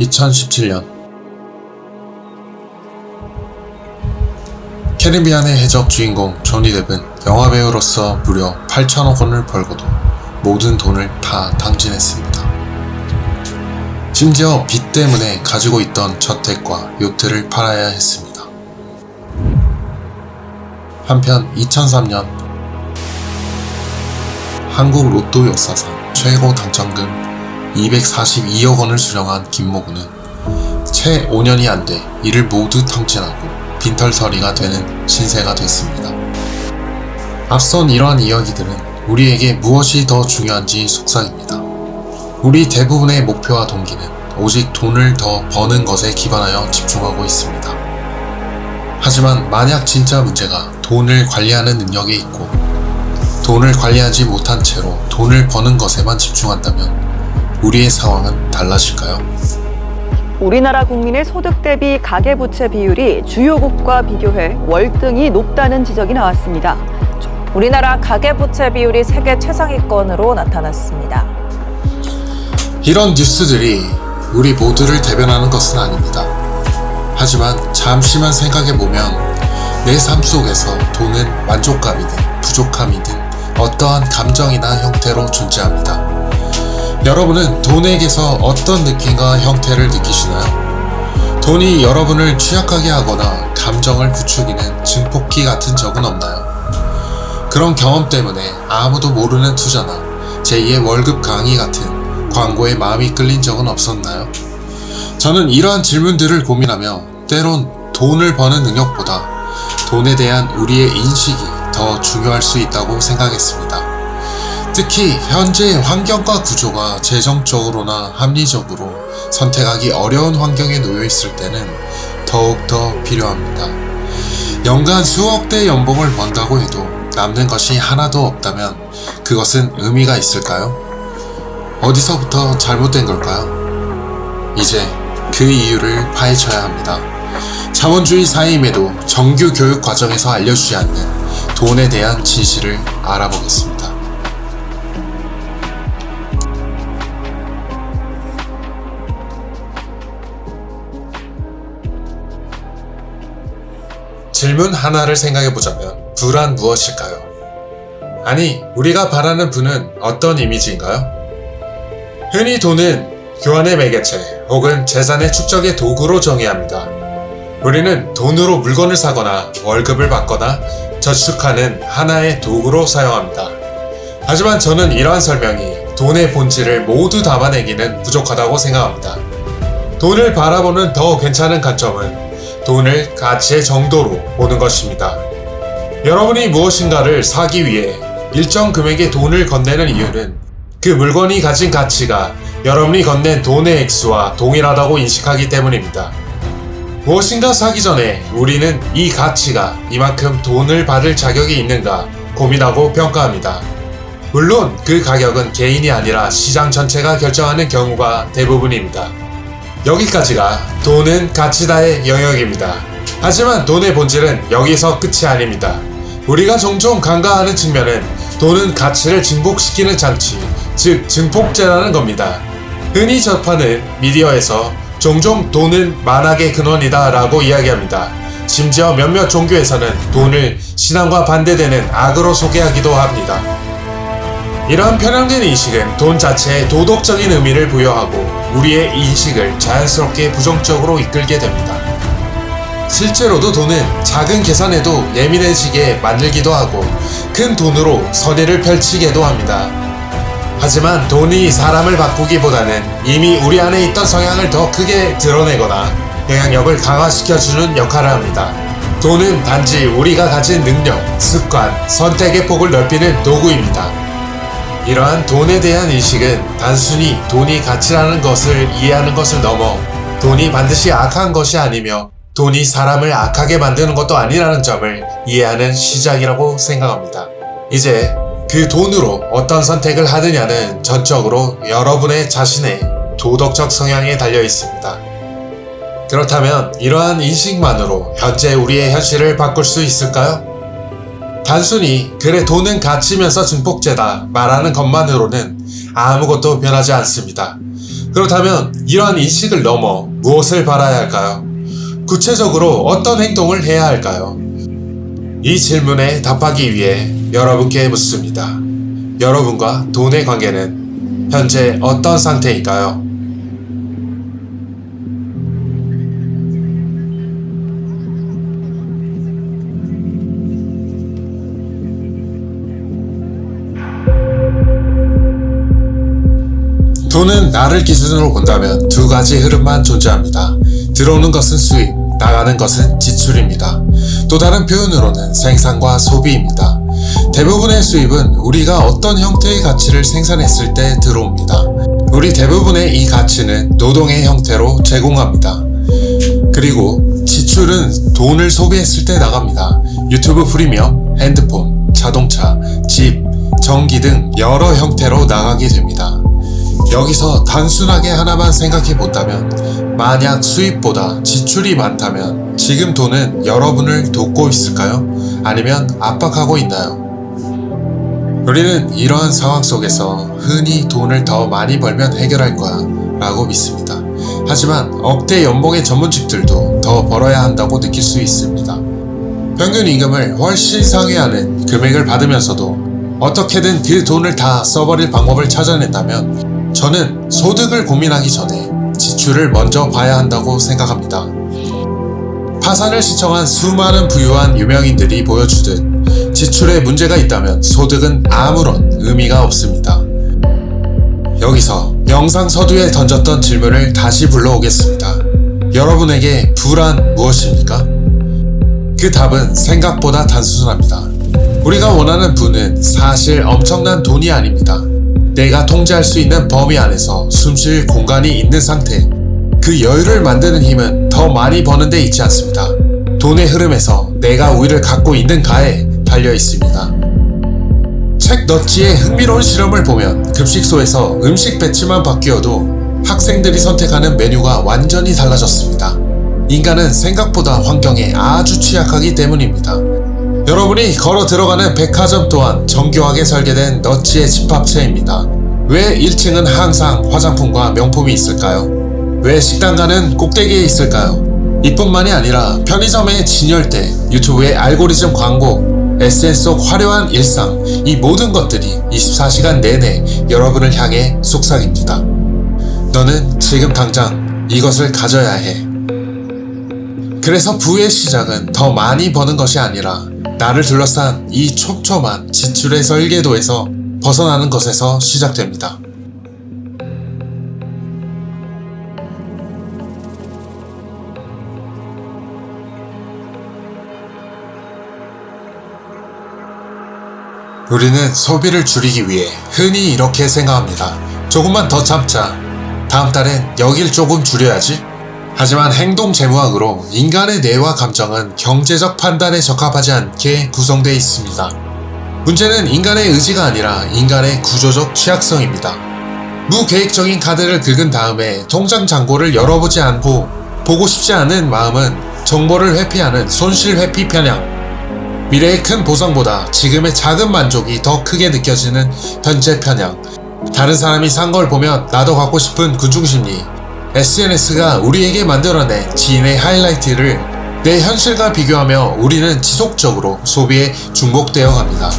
2017년 캐리비안의 해적 주인공 조니 뎁은 영화배우로서 무려 8천억 원을 벌고도 모든 돈을 다 탕진했습니다. 심지어 빚 때문에 가지고 있던 저택과 요트를 팔아야 했습니다. 한편 2003년 한국 로또 역사상 최고 당첨금 242억 원을 수령한 김모군은 채 5년이 안 돼 이를 모두 탕진하고 빈털터리가 되는 신세가 됐습니다. 앞선 이러한 이야기들은 우리에게 무엇이 더 중요한지 속삭입니다. 우리 대부분의 목표와 동기는 오직 돈을 더 버는 것에 기반하여 집중하고 있습니다. 하지만 만약 진짜 문제가 돈을 관리하는 능력에 있고 돈을 관리하지 못한 채로 돈을 버는 것에만 집중한다면 우리의 상황은 달라질까요? 우리나라 국민의 소득 대비 가계부채 비율이 주요국과 비교해 월등히 높다는 지적이 나왔습니다. 우리나라 가계부채 비율이 세계 최상위권으로 나타났습니다. 이런 뉴스들이 우리 모두를 대변하는 것은 아닙니다. 하지만 잠시만 생각해보면 내 삶 속에서 돈은 만족감이든 부족함이든 어떠한 감정이나 형태로 존재합니다. 여러분은 돈에게서 어떤 느낌과 형태를 느끼시나요? 돈이 여러분을 취약하게 하거나 감정을 부추기는 증폭기 같은 적은 없나요? 그런 경험 때문에 아무도 모르는 투자나 제2의 월급 강의 같은 광고에 마음이 끌린 적은 없었나요? 저는 이러한 질문들을 고민하며 때론 돈을 버는 능력보다 돈에 대한 우리의 인식이 더 중요할 수 있다고 생각했습니다. 특히 현재의 환경과 구조가 재정적으로나 합리적으로 선택하기 어려운 환경에 놓여 있을 때는 더욱더 필요합니다. 연간 수억대 연봉을 번다고 해도 남는 것이 하나도 없다면 그것은 의미가 있을까요? 어디서부터 잘못된 걸까요? 이제 그 이유를 파헤쳐야 합니다. 자본주의 사회임에도 정규 교육 과정에서 알려주지 않는 돈에 대한 진실을 알아보겠습니다. 질문 하나를 생각해보자면 부란 무엇일까요? 아니, 우리가 바라는 부는 어떤 이미지인가요? 흔히 돈은 교환의 매개체 혹은 재산의 축적의 도구로 정의합니다. 우리는 돈으로 물건을 사거나 월급을 받거나 저축하는 하나의 도구로 사용합니다. 하지만 저는 이러한 설명이 돈의 본질을 모두 담아내기는 부족하다고 생각합니다. 돈을 바라보는 더 괜찮은 관점은 돈을 가치의 정도로 보는 것입니다. 여러분이 무엇인가를 사기 위해 일정 금액의 돈을 건네는 이유는 그 물건이 가진 가치가 여러분이 건넨 돈의 액수와 동일하다고 인식하기 때문입니다. 무엇인가 사기 전에 우리는 이 가치가 이만큼 돈을 받을 자격이 있는가 고민하고 평가합니다. 물론 그 가격은 개인이 아니라 시장 전체가 결정하는 경우가 대부분입니다. 여기까지가 돈은 가치다의 영역입니다. 하지만 돈의 본질은 여기서 끝이 아닙니다. 우리가 종종 간과하는 측면은 돈은 가치를 증폭시키는 장치, 즉 증폭제라는 겁니다. 흔히 접하는 미디어에서 종종 돈은 만악의 근원이다 라고 이야기합니다. 심지어 몇몇 종교에서는 돈을 신앙과 반대되는 악으로 소개하기도 합니다. 이러한 편향된 인식은 돈 자체에 도덕적인 의미를 부여하고 우리의 인식을 자연스럽게 부정적으로 이끌게 됩니다. 실제로도 돈은 작은 계산에도 예민해지게 만들기도 하고 큰 돈으로 선의를 펼치게도 합니다. 하지만 돈이 사람을 바꾸기보다는 이미 우리 안에 있던 성향을 더 크게 드러내거나 영향력을 강화시켜주는 역할을 합니다. 돈은 단지 우리가 가진 능력, 습관, 선택의 폭을 넓히는 도구입니다. 이러한 돈에 대한 인식은 단순히 돈이 가치라는 것을 이해하는 것을 넘어 돈이 반드시 악한 것이 아니며 돈이 사람을 악하게 만드는 것도 아니라는 점을 이해하는 시작이라고 생각합니다. 이제 그 돈으로 어떤 선택을 하느냐는 전적으로 여러분의 자신의 도덕적 성향에 달려 있습니다. 그렇다면 이러한 인식만으로 현재 우리의 현실을 바꿀 수 있을까요? 단순히 그래 돈은 가치면서 증폭제다 말하는 것만으로는 아무것도 변하지 않습니다. 그렇다면 이러한 인식을 넘어 무엇을 바라야 할까요? 구체적으로 어떤 행동을 해야 할까요? 이 질문에 답하기 위해 여러분께 묻습니다. 여러분과 돈의 관계는 현재 어떤 상태일까요? 돈은 나를 기준으로 본다면 두 가지 흐름만 존재합니다. 들어오는 것은 수입, 나가는 것은 지출입니다. 또 다른 표현으로는 생산과 소비입니다. 대부분의 수입은 우리가 어떤 형태의 가치를 생산했을 때 들어옵니다. 우리 대부분의 이 가치는 노동의 형태로 제공합니다. 그리고 지출은 돈을 소비했을 때 나갑니다. 유튜브 프리미엄, 핸드폰, 자동차, 집, 전기 등 여러 형태로 나가게 됩니다. 여기서 단순하게 하나만 생각해 본다면, 만약 수입보다 지출이 많다면 지금 돈은 여러분을 돕고 있을까요? 아니면 압박하고 있나요? 우리는 이러한 상황 속에서 흔히 돈을 더 많이 벌면 해결할 거야 라고 믿습니다. 하지만 억대 연봉의 전문직들도 더 벌어야 한다고 느낄 수 있습니다. 평균 임금을 훨씬 상회하는 금액을 받으면서도 어떻게든 그 돈을 다 써버릴 방법을 찾아낸다면 저는 소득을 고민하기 전에 지출을 먼저 봐야 한다고 생각합니다. 파산을 시청한 수많은 부유한 유명인들이 보여주듯 지출에 문제가 있다면 소득은 아무런 의미가 없습니다. 여기서 영상 서두에 던졌던 질문을 다시 불러오겠습니다. 여러분에게 부란 무엇입니까? 그 답은 생각보다 단순합니다. 우리가 원하는 부는 사실 엄청난 돈이 아닙니다. 내가 통제할 수 있는 범위 안에서 숨 쉴 공간이 있는 상태, 그 여유를 만드는 힘은 더 많이 버는 데 있지 않습니다. 돈의 흐름에서 내가 우위를 갖고 있는가에 달려 있습니다. 책 넛지의 흥미로운 실험을 보면 급식소에서 음식 배치만 바뀌어도 학생들이 선택하는 메뉴가 완전히 달라졌습니다. 인간은 생각보다 환경에 아주 취약하기 때문입니다. 여러분이 걸어 들어가는 백화점 또한 정교하게 설계된 넛지의 집합체입니다. 왜 1층은 항상 화장품과 명품이 있을까요? 왜 식당가는 꼭대기에 있을까요? 이뿐만이 아니라 편의점의 진열대, 유튜브의 알고리즘 광고, SNS 속 화려한 일상, 이 모든 것들이 24시간 내내 여러분을 향해 속삭입니다. 너는 지금 당장 이것을 가져야 해. 그래서 부의 시작은 더 많이 버는 것이 아니라 나를 둘러싼 이 촘촘한 지출의 설계도에서 벗어나는 것에서 시작됩니다. 우리는 소비를 줄이기 위해 흔히 이렇게 생각합니다. 조금만 더 참자. 다음 달엔 여길 조금 줄여야지. 하지만 행동 재무학으로 인간의 뇌와 감정은 경제적 판단에 적합하지 않게 구성되어 있습니다. 문제는 인간의 의지가 아니라 인간의 구조적 취약성입니다. 무계획적인 카드를 긁은 다음에 통장 잔고를 열어보지 않고 보고 싶지 않은 마음은 정보를 회피하는 손실 회피 편향, 미래의 큰 보상보다 지금의 작은 만족이 더 크게 느껴지는 현재 편향, 다른 사람이 산 걸 보면 나도 갖고 싶은 군중심리, SNS가 우리에게 만들어낸 지인의 하이라이트를 내 현실과 비교하며 우리는 지속적으로 소비에 중복되어 갑니다.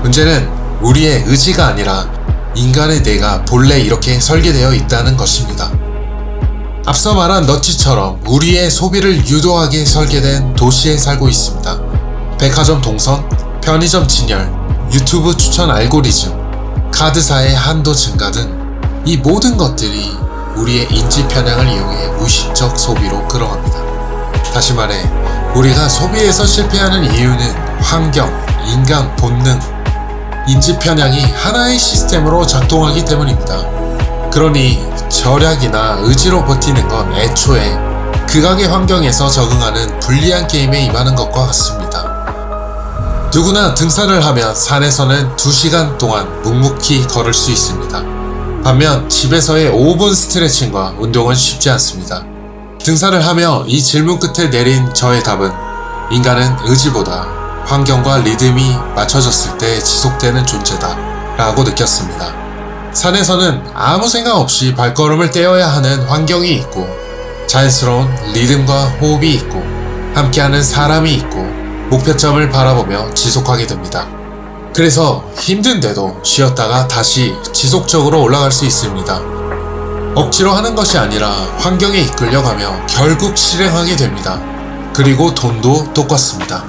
문제는 우리의 의지가 아니라 인간의 뇌가 본래 이렇게 설계되어 있다는 것입니다. 앞서 말한 넛지처럼 우리의 소비를 유도하게 설계된 도시에 살고 있습니다. 백화점 동선, 편의점 진열, 유튜브 추천 알고리즘, 카드사의 한도 증가 등 이 모든 것들이 우리의 인지 편향을 이용해 무의식적 소비로 끌어갑니다. 다시 말해, 우리가 소비에서 실패하는 이유는 환경, 인간 본능, 인지 편향이 하나의 시스템으로 작동하기 때문입니다. 그러니 절약이나 의지로 버티는 건 애초에 극악의 환경에서 적응하는 불리한 게임에 임하는 것과 같습니다. 누구나 등산을 하면 산에서는 2시간 동안 묵묵히 걸을 수 있습니다. 반면 집에서의 5분 스트레칭과 운동은 쉽지 않습니다. 등산을 하며 이 질문 끝에 내린 저의 답은 인간은 의지보다 환경과 리듬이 맞춰졌을 때 지속되는 존재다 라고 느꼈습니다. 산에서는 아무 생각 없이 발걸음을 떼어야 하는 환경이 있고, 자연스러운 리듬과 호흡이 있고, 함께하는 사람이 있고, 목표점을 바라보며 지속하게 됩니다. 그래서 힘든데도 쉬었다가 다시 지속적으로 올라갈 수 있습니다. 억지로 하는 것이 아니라 환경에 이끌려가며 결국 실행하게 됩니다. 그리고 돈도 똑같습니다.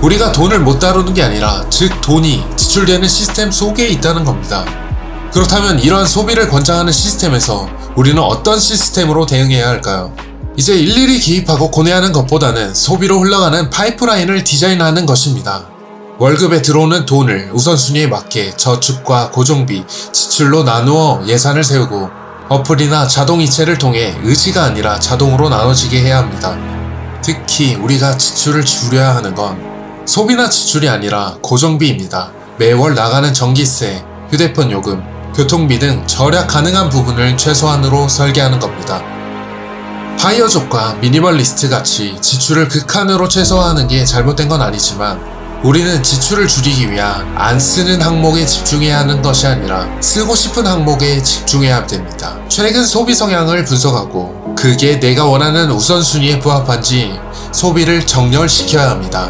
우리가 돈을 못 다루는 게 아니라, 즉 돈이 지출되는 시스템 속에 있다는 겁니다. 그렇다면 이러한 소비를 권장하는 시스템에서 우리는 어떤 시스템으로 대응해야 할까요? 이제 일일이 기입하고 고뇌하는 것보다는 소비로 흘러가는 파이프라인을 디자인하는 것입니다. 월급에 들어오는 돈을 우선순위에 맞게 저축과 고정비, 지출로 나누어 예산을 세우고, 어플이나 자동이체를 통해 의지가 아니라 자동으로 나눠지게 해야 합니다. 특히 우리가 지출을 줄여야 하는 건 소비나 지출이 아니라 고정비입니다. 매월 나가는 전기세, 휴대폰 요금, 교통비 등 절약 가능한 부분을 최소한으로 설계하는 겁니다. 파이어족과 미니멀리스트 같이 지출을 극한으로 최소화하는 게 잘못된 건 아니지만, 우리는 지출을 줄이기 위한 안 쓰는 항목에 집중해야 하는 것이 아니라 쓰고 싶은 항목에 집중해야 됩니다. 최근 소비 성향을 분석하고 그게 내가 원하는 우선순위에 부합한지 소비를 정렬시켜야 합니다.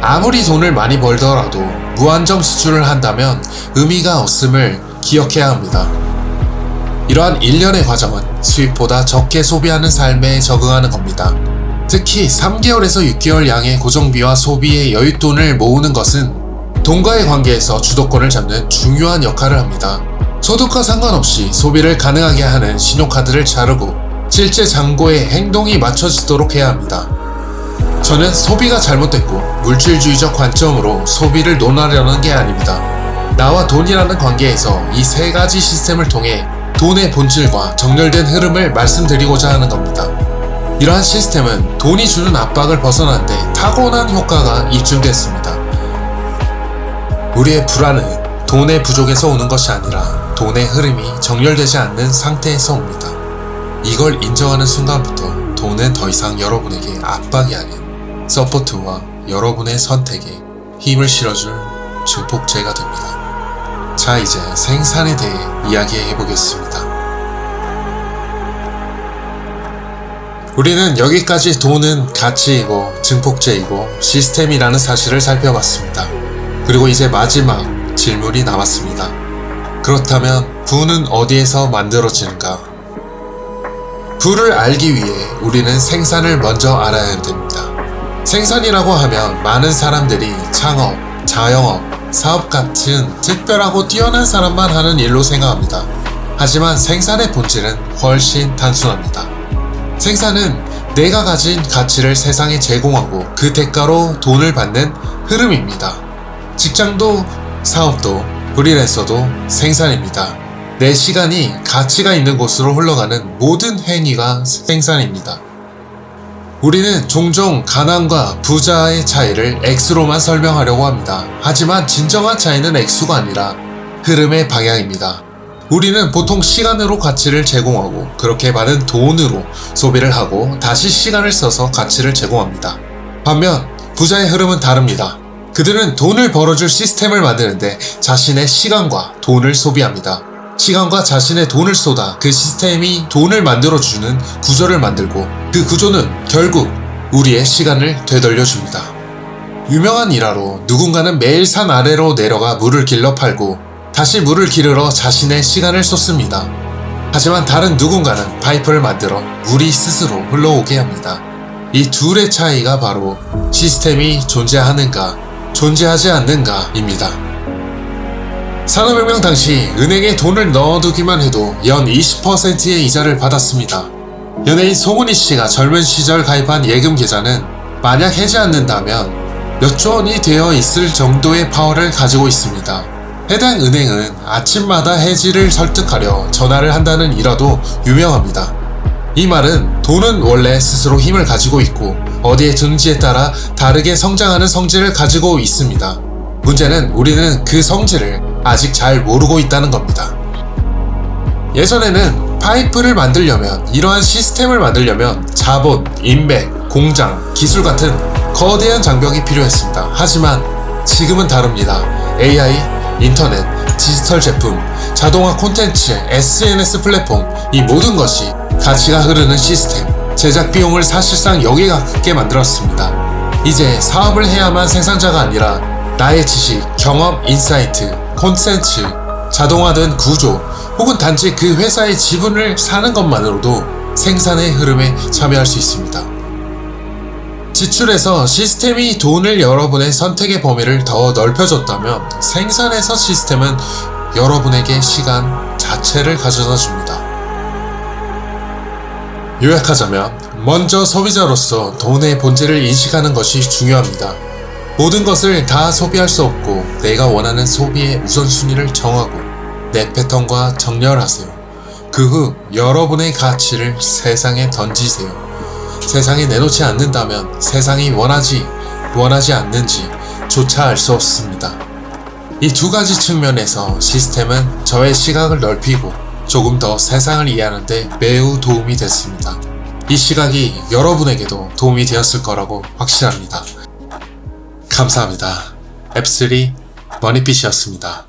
아무리 돈을 많이 벌더라도 무한정 지출을 한다면 의미가 없음을 기억해야 합니다. 이러한 일련의 과정은 수입보다 적게 소비하는 삶에 적응하는 겁니다. 특히 3개월에서 6개월 양의 고정비와 소비의 여윳돈을 모으는 것은 돈과의 관계에서 주도권을 잡는 중요한 역할을 합니다. 소득과 상관없이 소비를 가능하게 하는 신용카드를 자르고 실제 잔고에 행동이 맞춰지도록 해야 합니다. 저는 소비가 잘못됐고 물질주의적 관점으로 소비를 논하려는 게 아닙니다. 나와 돈이라는 관계에서 이 세 가지 시스템을 통해 돈의 본질과 정렬된 흐름을 말씀드리고자 하는 겁니다. 이러한 시스템은 돈이 주는 압박을 벗어난 데 타고난 효과가 입증됐습니다. 우리의 불안은 돈의 부족에서 오는 것이 아니라 돈의 흐름이 정렬되지 않는 상태에서 옵니다. 이걸 인정하는 순간부터 돈은 더 이상 여러분에게 압박이 아닌 서포트와 여러분의 선택에 힘을 실어줄 증폭제가 됩니다. 자, 이제 생산에 대해 이야기해 보겠습니다. 우리는 여기까지 돈은 가치이고 증폭제이고 시스템이라는 사실을 살펴봤습니다. 그리고 이제 마지막 질문이 남았습니다. 그렇다면 부는 어디에서 만들어지는가? 부를 알기 위해 우리는 생산을 먼저 알아야 됩니다. 생산이라고 하면 많은 사람들이 창업, 자영업, 사업 같은 특별하고 뛰어난 사람만 하는 일로 생각합니다. 하지만 생산의 본질은 훨씬 단순합니다. 생산은 내가 가진 가치를 세상에 제공하고 그 대가로 돈을 받는 흐름입니다. 직장도 사업도 프리랜서도 생산입니다. 내 시간이 가치가 있는 곳으로 흘러가는 모든 행위가 생산입니다. 우리는 종종 가난과 부자의 차이를 X로만 설명하려고 합니다. 하지만 진정한 차이는 X가 아니라 흐름의 방향입니다. 우리는 보통 시간으로 가치를 제공하고 그렇게 받은 돈으로 소비를 하고 다시 시간을 써서 가치를 제공합니다. 반면 부자의 흐름은 다릅니다. 그들은 돈을 벌어줄 시스템을 만드는데 자신의 시간과 돈을 소비합니다. 시간과 자신의 돈을 쏟아 그 시스템이 돈을 만들어주는 구조를 만들고 그 구조는 결국 우리의 시간을 되돌려줍니다. 유명한 일화로 누군가는 매일 산 아래로 내려가 물을 길러 팔고 다시 물을 기르러 자신의 시간을 쏟습니다. 하지만 다른 누군가는 파이프를 만들어 물이 스스로 흘러오게 합니다. 이 둘의 차이가 바로 시스템이 존재하는가, 존재하지 않는가입니다. 산업혁명 당시 은행에 돈을 넣어두기만 해도 연 20%의 이자를 받았습니다. 연예인 송은이 씨가 젊은 시절 가입한 예금 계좌는 만약 해지 않는다면 몇 조 원이 되어 있을 정도의 파워를 가지고 있습니다. 해당 은행은 아침마다 해지를 설득하려 전화를 한다는 일화도 유명합니다. 이 말은 돈은 원래 스스로 힘을 가지고 있고 어디에 두는지에 따라 다르게 성장하는 성질을 가지고 있습니다. 문제는 우리는 그 성질을 아직 잘 모르고 있다는 겁니다. 예전에는 파이프를 만들려면, 이러한 시스템을 만들려면 자본, 인맥, 공장, 기술 같은 거대한 장벽이 필요했습니다. 하지만 지금은 다릅니다. AI, 인터넷, 디지털 제품, 자동화 콘텐츠, SNS 플랫폼, 이 모든 것이 가치가 흐르는 시스템, 제작 비용을 사실상 여기가깝게 만들었습니다. 이제 사업을 해야만 생산자가 아니라 나의 지식, 경험, 인사이트, 콘텐츠, 자동화된 구조, 혹은 단지 그 회사의 지분을 사는 것만으로도 생산의 흐름에 참여할 수 있습니다. 지출에서 시스템이 돈을 여러분의 선택의 범위를 더 넓혀줬다면 생산에서 시스템은 여러분에게 시간 자체를 가져다 줍니다. 요약하자면 먼저 소비자로서 돈의 본질을 인식하는 것이 중요합니다. 모든 것을 다 소비할 수 없고 내가 원하는 소비의 우선순위를 정하고 내 패턴과 정렬하세요. 그 후 여러분의 가치를 세상에 던지세요. 세상에 내놓지 않는다면 세상이 원하지 않는지 조차 알 수 없습니다. 이 두 가지 측면에서 시스템은 저의 시각을 넓히고 조금 더 세상을 이해하는 데 매우 도움이 됐습니다. 이 시각이 여러분에게도 도움이 되었을 거라고 확신합니다. 감사합니다. 앱3 머니핏이었습니다.